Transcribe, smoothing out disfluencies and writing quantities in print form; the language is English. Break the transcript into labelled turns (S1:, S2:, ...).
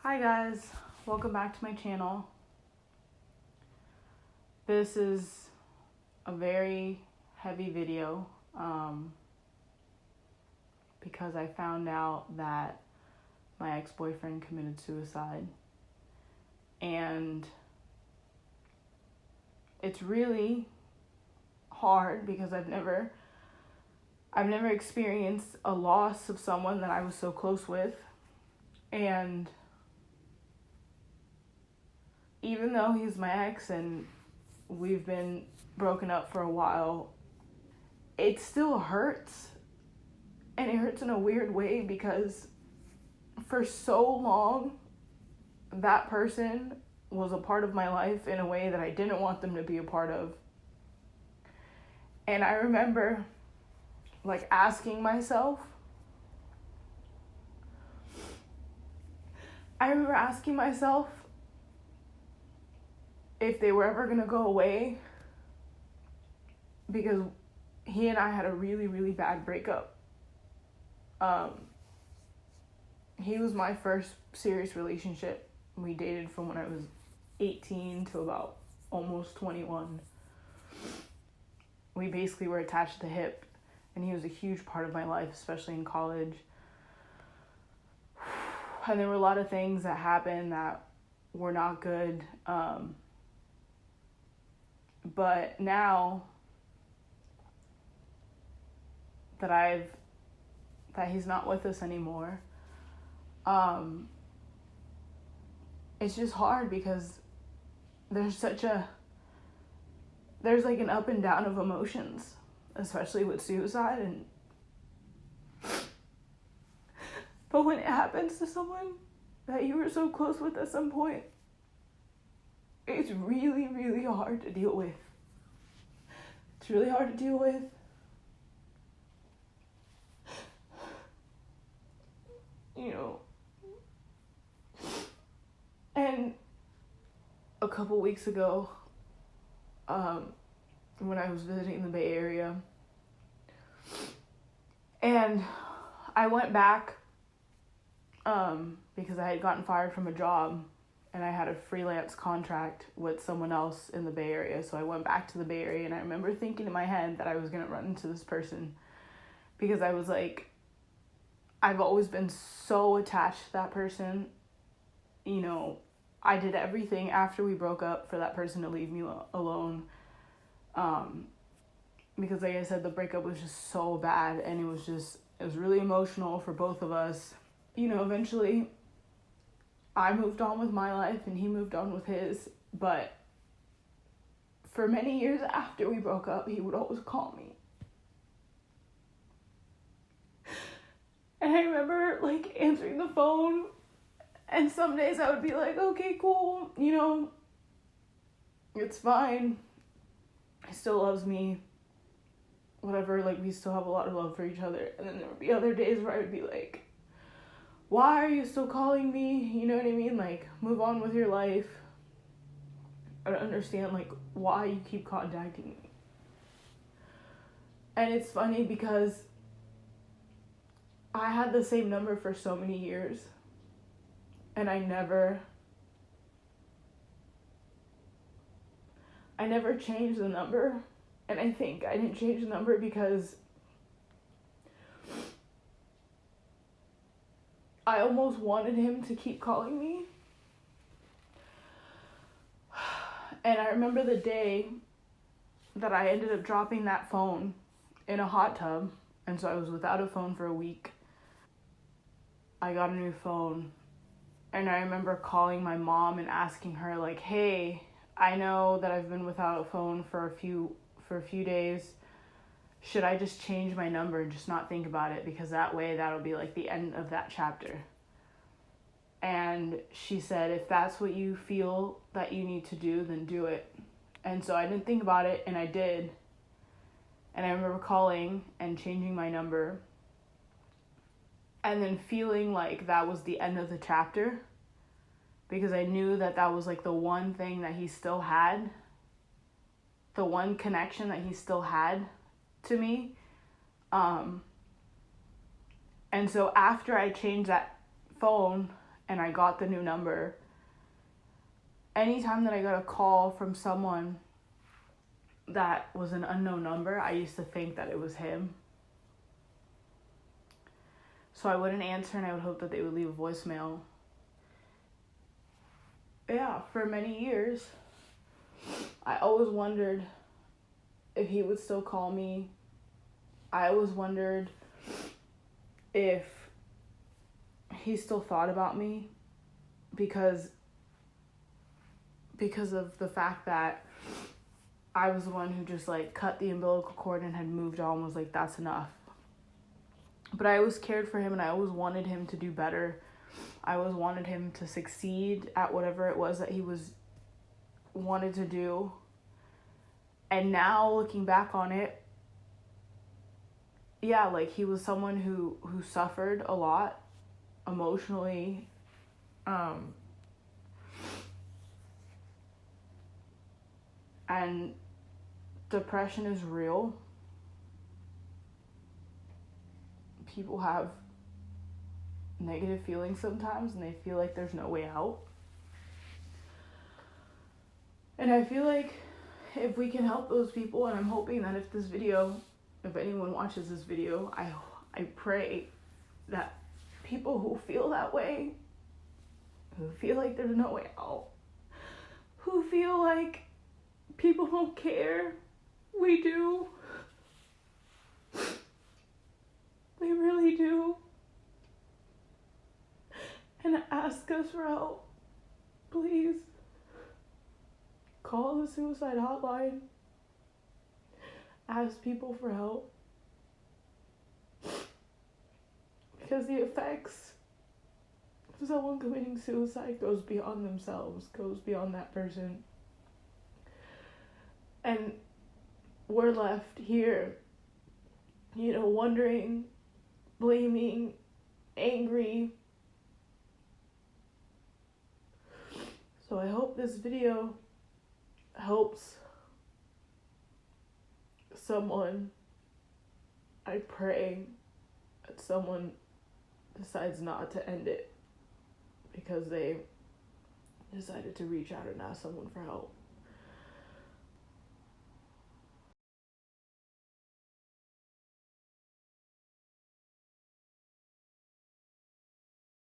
S1: Hi guys, welcome back to my channel. This is a very heavy video because I found out that my ex-boyfriend committed suicide, and it's really hard because I've never experienced a loss of someone that I was so close with. And even though he's my ex and we've been broken up for a while, it still hurts. And it hurts in a weird way because for so long, that person was a part of my life in a way that I didn't want them to be a part of. And I remember asking myself, if they were ever going to go away, because he and I had a really, really bad breakup. He was my first serious relationship. We dated from when I was 18 to about almost 21. We basically were attached at the hip, and he was a huge part of my life, especially in college. And there were a lot of things that happened that were not good. But now that he's not with us anymore, it's just hard because there's an up and down of emotions, especially with suicide. But when it happens to someone that you were so close with at some point, it's really, really hard to deal with. It's really hard to deal with. And a couple weeks ago, when I was visiting the Bay Area, and I went back because I had gotten fired from a job and I had a freelance contract with someone else in the Bay Area. So I went back to the Bay Area, and I remember thinking in my head that I was going to run into this person because I was like, I've always been so attached to that person. I did everything after we broke up for that person to leave me alone. Because like I said, the breakup was just so bad, and it was really emotional for both of us. Eventually I moved on with my life and he moved on with his, but for many years after we broke up, he would always call me. And I remember answering the phone, and some days I would be like, okay, cool, it's fine. He still loves me. Whatever, we still have a lot of love for each other. And then there would be other days where I would be like, why are you still calling me? You know what I mean? Move on with your life. I don't understand, why you keep contacting me. And it's funny because I had the same number for so many years, and I never changed the number. And I think I didn't change the number because I almost wanted him to keep calling me. And I remember the day that I ended up dropping that phone in a hot tub, and so I was without a phone for a week. I got a new phone, and I remember calling my mom and asking her, hey, I know that I've been without a phone for a few days. Should I just change my number and just not think about it? Because that way that'll be the end of that chapter. And she said, if that's what you feel that you need to do, then do it. And so I didn't think about it, and I did. And I remember calling and changing my number, and then feeling like that was the end of the chapter, because I knew that was the one thing that he still had, the one connection that he still had to me. And so after I changed that phone and I got the new number, anytime that I got a call from someone that was an unknown number, I used to think that it was him. So I wouldn't answer, and I would hope that they would leave a voicemail. Yeah, for many years, I always wondered if he would still call me. I always wondered if he still thought about me because of the fact that I was the one who just like cut the umbilical cord and had moved on, was like, that's enough. But I always cared for him, and I always wanted him to do better. I always wanted him to succeed at whatever it was that he wanted to do. And now looking back on it, yeah, like he was someone who suffered a lot emotionally. And depression is real. People have negative feelings sometimes, and they feel like there's no way out. And I feel like if we can help those people, and I'm hoping that if anyone watches this video, I pray that people who feel that way, who feel like there's no way out, who feel like people don't care, we do. We really do. And ask us for help. Please. Call the suicide hotline. Ask people for help. Because the effects of someone committing suicide goes beyond themselves, goes beyond that person. And we're left here, wondering, blaming, angry. So I hope this video helps someone. I pray that someone decides not to end it because they decided to reach out and ask someone for help.